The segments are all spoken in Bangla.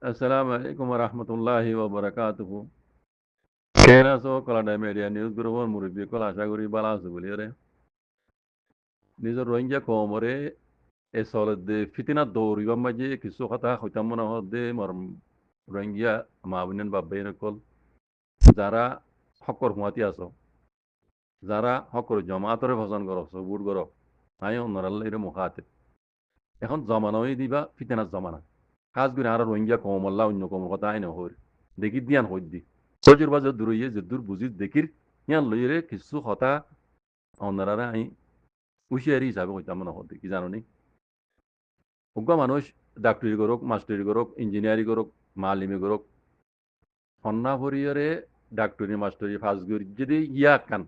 আসসালামু আলাইকুম রহমতুল্লাহি ওবরাকাতুহু। কেন আছো? কলাডা মিডিয়া নিউজ গ্রুপর মুরব্বী কল আশা করি ভালো আছো বলি রে। নিজের রোহিঙ্গা কমরে এ সলদে ফিতিনা দৌড়িবার মাঝে কিছু কথা হইতাম মনে হদে মর রোহিঙ্গা মা বোনেন বাব্বাই নকল যারা হকর হুয়াতি আছো, যারা হকর জমাতরে ভজন করো সবুট করো আই অন্যরাল্লা এর মুখাতে এখন জমানোই দিবা ফিতিনার জমানা কাজ করে আর রোহিঙ্গা কমল্লা অন্য কম কথা আইন হর দেখি দিয়ান হই দি সজুর বাজার দূরইয়ে যে দূর বুঝি দেখির ইয়ান লইরে কিছু কথা অন্যরা আই হুঁশিয়ারি হিসাবে হইতাম মনে হতে কি জানো নি উগ্র মানুষ ডাক্তারি করুক মাস্টারি করুক ইঞ্জিনিয়ারিং করুক মালিমি করুক হন্না ফরিয়রে ডাক্তারি মাস্টারি ফাঁস গরি যদি ইয়া কান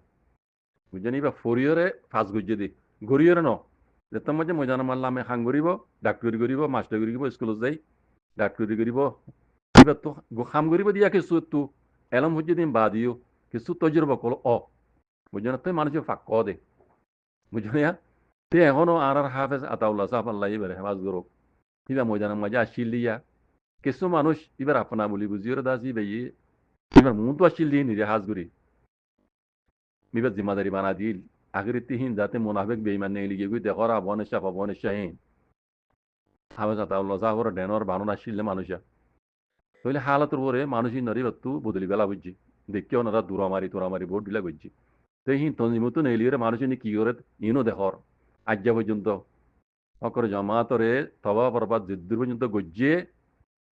বুঝনি বা ফরিয়রে ফাঁস গরি যদি গরিয়রে ন যেতাম মাঝে মজান মারলাম আমি হাং করিব ডাক্তারি করিব মাস্টারি করিব স্কুলত যাই ডাক্তারি করিব এবার তো খাম করিব দিয়া কিছু তো এলম হচ্ছে দিন বা দিও কিছু তজরবা কল বুঝছো না তুই মানুষের ফাঁক ক দে বুঝছো না তে এখনো আর হাফেজ আতাউল্লাহ সাহাব আল্লাহ এবার হেফাজ করুক কিবা ময়দানের মাঝে আসিল দিয়া কিছু মানুষ এবার আপনা বলি বুঝিও দাসি বেয়ে এবার মন তো আসিল দিয়ে নিজে হাজ করি এবার জিম্মাদারি বানা দিল আগের তিহিন যাতে মোনাফেক বেইমান নেই লিগে গুই দেখর আবনেশাহীন হাফেজ আতাউল্লাহ সাহাবর ডেনর বানন আসিল মানুষা তাহলে হালাতের পরে মানুষই নরি বত্তু বদলি বেলা বুঝছি দেখকেও ওনারা দূরামারি ভোট দিলা বুঝছি তো হিন তঞ্জিমতো নেলিয়ে মানুষই কি করে ইনো দেখর আজ্ঞা পর্যন্ত অকর জমাতরে তবা পরবাদ যুদ্ধ পর্যন্ত গজ্জে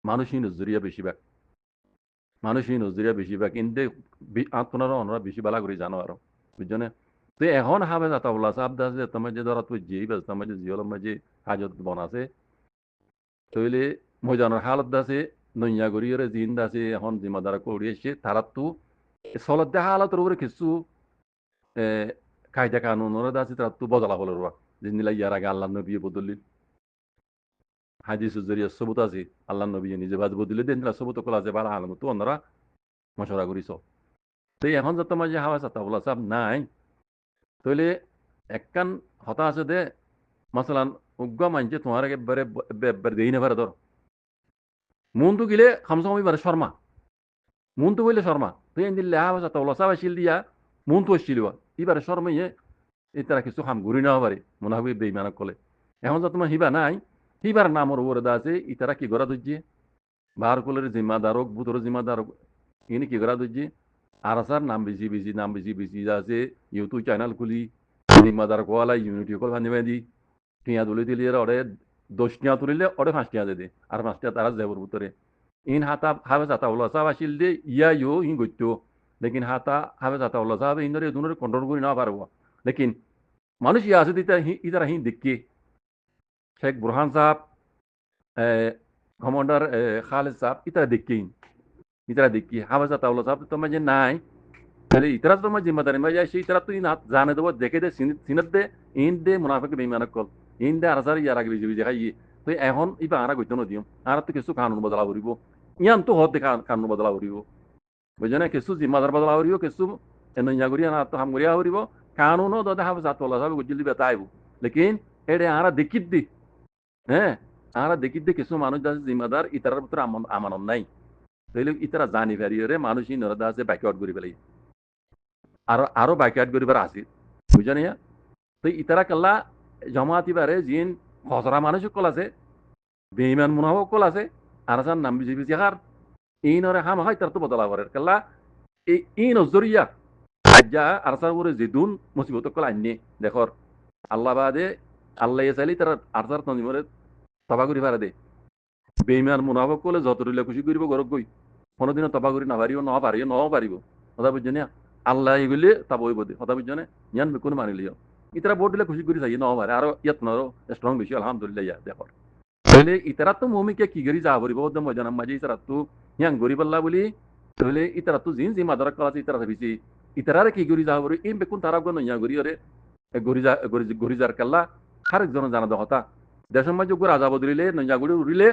মানুষই নজরিয়া বেশিরভাগ মানুষই নজরিয়া বেশিরভাগ কিন্তু আত্মনারা অনরা বেশি বেলা করে জানো আরো বুঝছো তো এখন হাফেজ আতাউল্লাহ সাহেব দাসে তোমার যে ধরা তুই যেই বেশ তোমার যে জিয়ল যে হাজত বনাছে তইলে ময়দানের হালত দাসে নইয়া গড়িয়ে জিন দাসে এখন জিম্মাদার করে এসে তারা তো চলত দেখা হালতের উপরে কিছু কায়দা কানুনের দাসে তারা তো বদলা হলো জিনিলা ইয়ার আগে আল্লাহ নবী বদলি হাদিসের জরিয়া সবুত আছে আল্লাহ নবী নিজে বাদ বদলে দেন সবুত কলা আছে বালা আলম তো অন্যরা মশলা করিস তো এখন যত মাঝে হাওয়া চাতা বলা চাপ নাই তইলে একখান হতা আছে দে মাসালান উগ্র মানছে তোমার একবারে দেই না পারে ধর মন তো গিলে খামসামি বারে শর্মা মন তো বললে শর্মা তুই এন দিল্লে হাওয়া চাতা বলা চাপ আসিল দিয়া মন তো আসছিল এবারে শর্মাইয়ে এই তারা কিছু খাম ঘুরি নেওয়া পারে মনে হবে বেইমানক কলে এখন যত তোমার হিবা নাই হিবার নামর উপরে দা আছে ইতারা কি করা ধরছে বার কলের জিম্মাদারক বুতর জিম্মাদারক ইনি কি করা ধরছে আর আসার নাম বেশি আছে ইউটিউব চ্যানেল খুলি জিম্মাদার কোয়ালা ইউনিটি কল ভানি দি টিয়া তুলি দিলি ওরে 10 টিয়া তুলিলে ওরে 5 টিয়া দে আর 5 টিয়া তারা যাবর ভিতরে ইন হাতা হাবে যাতা হলো সাহেব আসিল দে ইয়া ইউ ইন গত্য লেকিন হাতা হাবে যাতা হলো সাহেব ইন্দরে দুনরে কন্ট্রোল করি না পারবো লেকিন মানুষ ইয়া আছে ইতারা হিন দেখি শেখ বুরহান সাহেব কমান্ডার খালেদ সাহেব ইতারা দেখি হাবে যাতা হলো সাহেব তোমার যে নাই তাহলে ইতরা তো তোমার জিম্মাদারি मैं ऐसे इतरा तो इन जाने दो देखे दे सिनत दे इन दे मुनाफिक बेईमान कल इन दे আরাসার ইয়ার আগে বিজেপি দেখাই তো এখন ইবা আরা কইতো না দিও আর তো কিছু কানুন বদলা করিব ইয়ান তো হতে কানুন বদলা করিব বুঝছ না কিছু জিম্মাদার বদলা করিব কিছু এনইয়া করি না তো হাম করিয়া করিব কানুনও দদা হাফ জাত ওলা সব গুজলি বেতাইব লেকিন এডে আরা দেখিত দি হ্যাঁ আরা দেখিত দি কিছু মানুষ আছে জিম্মাদার ইতারার ভিতরে আমানত নাই তাইলে ইতারা জানি ফেরিয়ে মানুষ ইনরা আছে ব্যাকওয়ার্ড করি ফেলাই আরো বাইকাট করিবার আছে বুঝা নিয়া তো ইতারা কাল্লা জমাতি বারে জিন খসরা মানুষ কল আছে বেইমান মুনাফক কল আছে আর আসার নাম বিজেপি হার ইনরে হাম হয় তার তো বদলা করে কাল্লা এই নজরিয়া যা আর আসার উপরে যেদুন মুসিবত কল আননি দেখর আল্লাহ বাদে আল্লাহ চাইলে তারা আর তার তঞ্জিমরে তবা করি পারে দে বেইমান মুনাফক কলে যত রিলে খুশি করিব গরক গই কোনোদিনও তবা করি না পারিও ন পারিব কথা বুঝছো না আল্লাহ এগুলি তা বই বোধে কথা বুঝছো না ইয়ান কোনো মানি লিও ইতারা ভোট দিলে খুশি করি থাকি ন পারে আরো ইয়াত নরো স্ট্রং বেশি আলহামদুলিল্লাহ ইয়া দেখো তাহলে ইতারা তো মমিকে কি করি যা করিব ওদের মজানাম মাঝে ইতারা তো ইয়াং গরি পাল্লা বলি তাহলে ইতারা তো জিন জি মাদার কলা ইতারা ভাবিছি ইতারারে কি করি যা করি ইম বেকুন তারা গন ইয়া গরি ওরে গরি যার কাল্লা আরেকজন জানা দহতা দেশের মাঝে উপর আজাব দিলে নইয়া গড়ি উড়িলে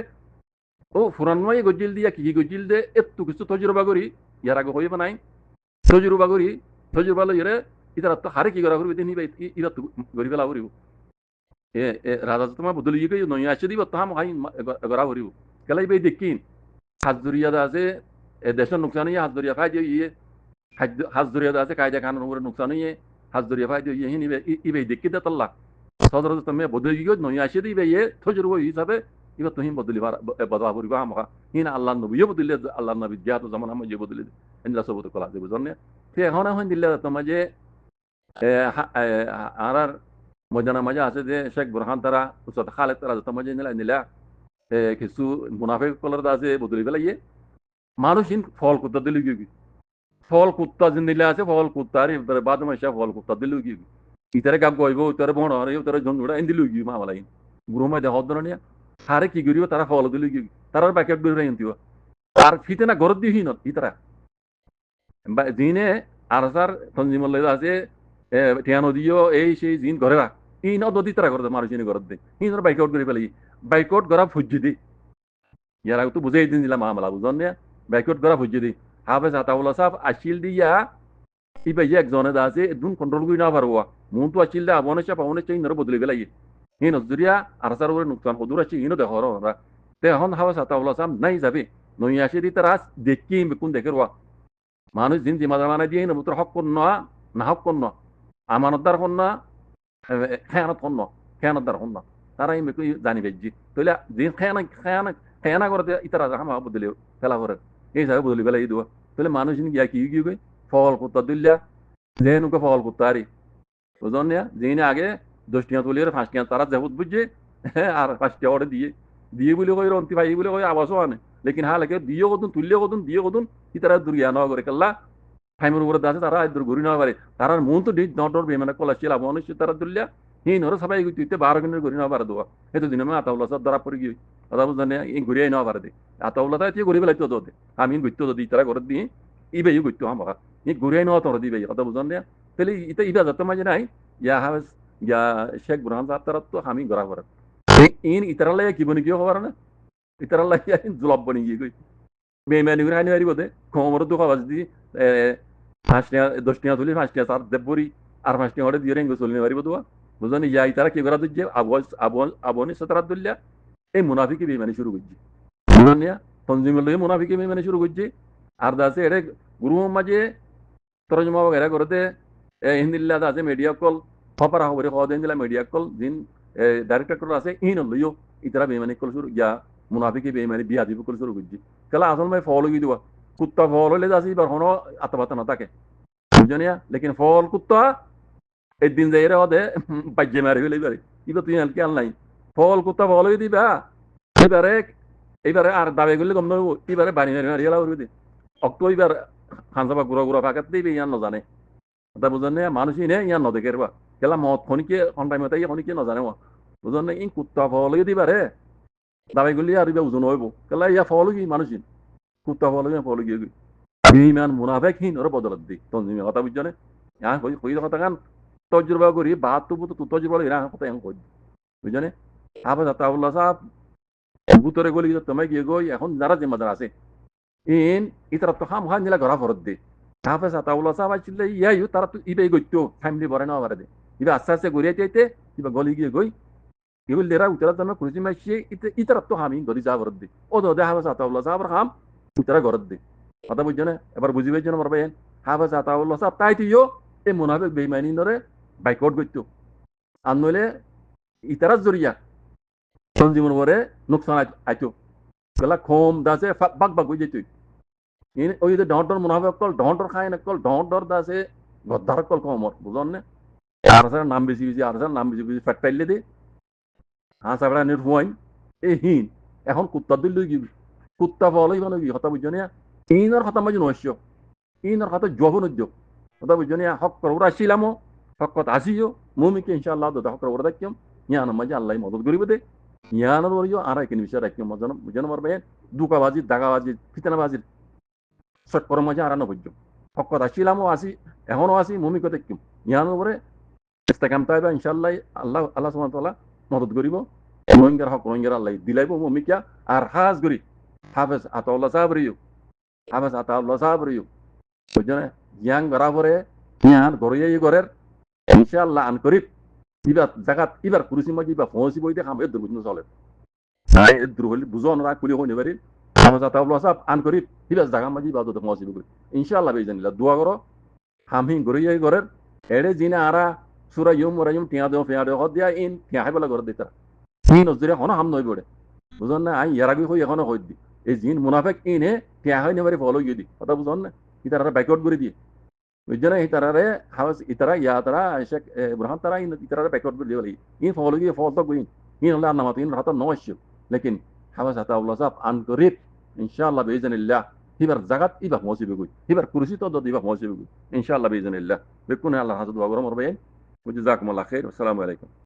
ও ফুরানমাই গজিল দিয়া কি গজিল দে একটু কিছু তজরবা করি ইয়ার আগে হইবা নাই তজরবা করি তজরবা লইরে ইতারা তো হারে কি করা করবি তিনি ইরা তো গরি ফেলা করিব এ রাজা তোমার বদলি গিয়ে নই আসে দিব তাহাম হাই গড়া করিব গেলাই বাই দেখিন হাজদুরিয়াত আছে দেশের নোকসান হইয়ে হাজদুরিয়া ফাইদে ইয়ে হাজদুরিয়াত আছে কায়দা কানুন উপরে নোকসান হইয়ে হাজদুরিয়া ফাইদে ইয়ে হিন ইবে দেখি দে তল্লা সদর তুমি বদলে গিয়ে নই আসে দিবে ইয়ে থজরব হিসাবে ইবা তুহিন বদলি বদলা করিব আমকা হিন আল্লাহ নবীও বদলে আল্লাহ নবী জিয়াত জামান আমি যে বদলে এন্লা সবত কলা দেব জন্য তে এখন এখন দিলে তোমার যে আর মজানা মজা আছে যে শেখ বুরহান তারা উস্তাদ খালেদ তারা তোমার যে নিলা কিছু মুনাফিক কলার আছে বদলি ফেলাইয়ে মানুষ ফল কুত্তা দিলে গিয়ে ফল কুত্তা জিন্দিলে আছে ফল কুত্তার বাদ মাসা ফল কুত্তা দিলে গিয়ে ইতারে গাব গইব ইতারে বড় হরে ইতারে জঙ্গুড়া এন্দি লুগি মামালাই গুরুমা দেহ ধরনিয়া হারে কি গরিব তারা ফল দিলে গিয়ে তারার প্যাকেট দূরে ইন্তিও আর ফিতে না গরদ দি হিন ইতারা দিনে আর স্যার তঞ্জিমল আছে টিয়ানো দিও এই সেই জিন ঘরে রাখ ইন অদি তারা করে মানুষ ঘরত দে ইন বাইকআউট করে ফেলাই বাইকআউট করা ফুজি দি ইয়ারা তো বুঝাই দিন দিলাম মামলা বুঝন না বাইকআউট করা ফুজি দি হাফেজ আতাউল্লাহ সাহেব আসিল দিয়া ইবা একজনে দা আছে দুন কন্ট্রোল করি না পারবো মন তো আসিল আবনে চাপ আবনে চাই নর বদলে ফেলাই হিন জুরিয়া আর স্যার ওরে নুকসান হদুর আছে হিনো দেখো রা তে এখন হাফেজ আতাউল্লাহ সাহেব নাই যাবে নই আসি দি তারা দেখি কোন দেখে রোয়া মানুষ দিন জিমাদার মানে দিয়ে নবুতর হক কর না হক কর আমানতদার হন না খেয়ানত হন খেয়ানতদার হন না তারা এই মেকু জানি বেজি তাহলে দিন খেয়ানা করতে ইতারা হামা বদলে ফেলা করে এই হিসাবে বদলি ফেলা এই দেওয়া তাহলে মানুষ গিয়া কি গিয়ে ফল করতে দিল্লা যেনুকে ফল করতে আরি বুঝন না যিনি আগে 10 টিয়া তুলিয়ে 5 টিয়া তারা যাবত বুঝছে আর 5 টিয়া অর্ডার দিয়ে বলে কই অন্তি ভাই বলে কই আবাসও আনে লেকিন হ্যাঁ লাগে দিয়ে কদুন তুললে কদুন দিয়ে কদুন ইতারা দুরিয়া না করে কাল্লা ফাইমের উপরে আছে তারা দূর ঘুরি না পারে তারা মন তো নটর বেমানে কলা ছিল মনে তারা তুললে হিন ওরা সবাই তুইতে 12 ঘন্টা ঘুরি না পারে দেওয়া এত দিন আমি আতাউল্লাহ সব ধরা পড়ে গিয়ে কথা বুঝলেন এই ঘুরিয়ে না পারে দে আতাউল্লাহ তাই ঘুরি বেলাইতো দে আমি ঘুরতে যদি তারা করে দিয়ে ইবে ঘুরতো আমার এই ঘুরিয়ে নেওয়া তোর দিবে কথা বুঝলেন না তাহলে এটা ইটা যত মাঝে নাই ইয়া হাফেজ ইয়া শেখ বুরহান সাহেব তারা তো আমি ঘোরা করে ইন ইতারালে কি বনি কি খবর না ইতারালে জুলাব বনি গিয়ে গই বেমানি করে আনি পারিব দে কমর তো খাওয়া যদি 5 টিয়া 10 টিয়া তুলি 5 টিয়া সার দেবরি আর 5 টিয়া ওরে দিয়ে রেঙ্গো চলনে পারিব তো বুঝলেন ইয়া ইতারা কি করা দিচ্ছে আবনি সতরা দুল্লা এই মুনাফিকি বেমানি শুরু করছে বুঝলেন না তনজিমুল লই মুনাফিকি বেমানি শুরু করছে আর দাসে এরে গুরু মাঝে তরজমা বগেরা করতে হিন্দিল্লা দাসে মিডিয়া কল খবর খবরে খাওয়া দেন দিলা মিডিয়া কল দিন ডাইরেক্টর আছে ইন লইও ইতারা বেমানি কল শুরু ইয়া মুনাফিকি বেমানি বিয়া দিব কল শুরু করছে কালা আসল ভাই ফল গই দিবা কুত্তা ফল হলে যাসি এবার হনো আত্মবাতা না থাকে বুঝনিয়া লেকিন ফল কুত্তা একদিন যাই রে হদে বাজ্যে মারি ফেলে এবারে ইবা তুই আলকে আল নাই ফল কুত্তা ফল হয়ে দিবা এবারে আর দাবে করলে গম নব এবারে বাড়ি মারি মারি গেলা করবি অক্টো এবার খানসাবা গুড়া ফাঁকাত দিবি ইয়ান নজানে কথা বুঝেন না মানুষই নে ইয়ান নদেখে রবা কেলা মদ খনিকে অন টাইমতে খনিকে নজানে বুঝেন না ই কুত্তা ফল হয়ে দিবারে দাবে করলে আর ইবা ওজন হইব কেলা ইয়া ফল কি মানুষই কুত্তা ফল ফল গিয়ে গই ইমান মুনাফেক হিন ওরা বদলত দি তনজিমে কথা বুঝছো না হ্যাঁ কই কথা গান তজরবা করি বাত তো তজরবা এরা কথা এখন কই বুঝছো না হাফেজ আতাউল্লাহ সাহেব ভূতরে গলি তোমায় গিয়ে গই এখন যারা জিম্মাদার আছে ইন ইতারা তো খাম খান নিলা ঘরা ফরত দে হাফেজ আতাউল্লাহ সাহেব আসলে ইয়াইও তারা তো ইবে গইতো ফ্যামিলি বরে না পারে দে ইবে আস্তে আস্তে গড়িয়ে চাইতে ইবা গলি গিয়ে গই এগুলো লেরা উতরা জন্য খুঁজি মাসি ইতারা তো হামি গড়ি যা ফরত দে ও দে হাফেজ আতাউল্লাহ সাহেব খাম উতরা ঘরত দে কথা বুঝছো না এবার বুঝিবে যেন পারবে হাফেজ আতাউল্লাহ সাহেব তাই তুইও এই মুনাফিক বেঈমানি নরে বাইকআউট করতো আর নইলে ইতারা জরিয়া সঞ্জীবন পরে নুকসান আইতো গলা খোম দাসে বাগ বাগ হয়ে যেত ওই যে ডর মুনাফিক কল ডর খায় না কল ডর দাসে গদ্দার কল কমর বুঝন না আর নাম বেশি বেশি আর নাম বেশি বেশি ফেটাইলে দে হাঁস আবড়া নির হুয়াই এই হিন এখন কুত্তা দিল কুত্তা ফল হইব নাকি কথা বুঝছো না ইনার কথা মাঝে নস্য ইনার কথা জবন উদ্যোগ কথা বুঝছো না হক করবো আসছিলামও হক কথা আসিও মুমিকে ইনশাআল্লাহ দাদা হক করবো রাখিম ইয়ান মাঝে আল্লাহ মদত করিব দে ইয়ানোর বলিও আর এখানে বিষয় রাখিম মজানো বুঝানো পারবে দুকাবাজি দাগাবাজি ফিতনাবাজির চক্কর মাঝে আর বুঝছো হক কথা আসছিলামও আসি এখনো আসি মুমিকে দেখিম ইয়ানোর পরে ইস্তেকাম তাইবা ইনশাআল্লাহ আল্লাহ সুবহানাহু ওয়া তাআলা মদত করিব রোহিঙ্গার হক রোহিঙ্গার আল্লাহ দিলাইব মুমিকা আর খাস করি হাফেজ আতাউল্লাহ সাহেব রিও হাফেজ আতাউল্লাহ সাহেব রিও বুঝছো না ইয়াং বরাবরে ইয়ান গড়িয়ে গড়ের ইনশাআল্লাহ আন করিব ইবার জায়গাত ইবার কুরুসি মাঝে ইবার ফসি বই দেখাম এর দুর্বুঝ চলে এর দুর্বল বুঝন রাখ কুলি হইনে পারি হামজা তাবলা সাব আন করি হিবাস জাগা মাঝি বাদত মসিব করি ইনশাআল্লাহ বেজানিল্লাহ দোয়া করো হামহিন গরি এই গরের এড়ে জিনা আরা সুরা ইউম ওরা ইউম টিয়া দেও ফিয়া দেও দিয়া ইন টিয়া হাইবলা গর দিতা ইন নজরে হন হাম নই বড়ে বুঝন না আই ইয়ারাগি হই এখনো হই দি এই জিন মুনাফিক ইনে টিয়া হয় নেবারে ফলো গিয়ে দি কথা বুঝন না ইতারা ব্যাকওয়ার্ড করে দিয়ে বুঝছেন ইতারারে হাউস ইতারা ইয়া তারা শেখ ইব্রাহিম তারা ইতারা ব্যাকওয়ার্ড করে দিয়ে ইন ফলো গিয়ে ফলো তো গুইন ইন আল্লাহ নামাত ইন রাতা নয়শ লেকিন হাওয়া সাতা আল্লাহ সাব আন করিব ইনশাআল্লাহ বিইজনিল্লাহ হিবার জাগাত ইবা মসিবে গুই হিবার কুরসি তো দিবা মসিবে গুই ইনশাআল্লাহ বিইজনিল্লাহ বেকুন আল্লাহ হাজত ওয়া গরম রবে ওয়া জাযাকুমুল্লাহ খাইর আসসালামু আলাইকুম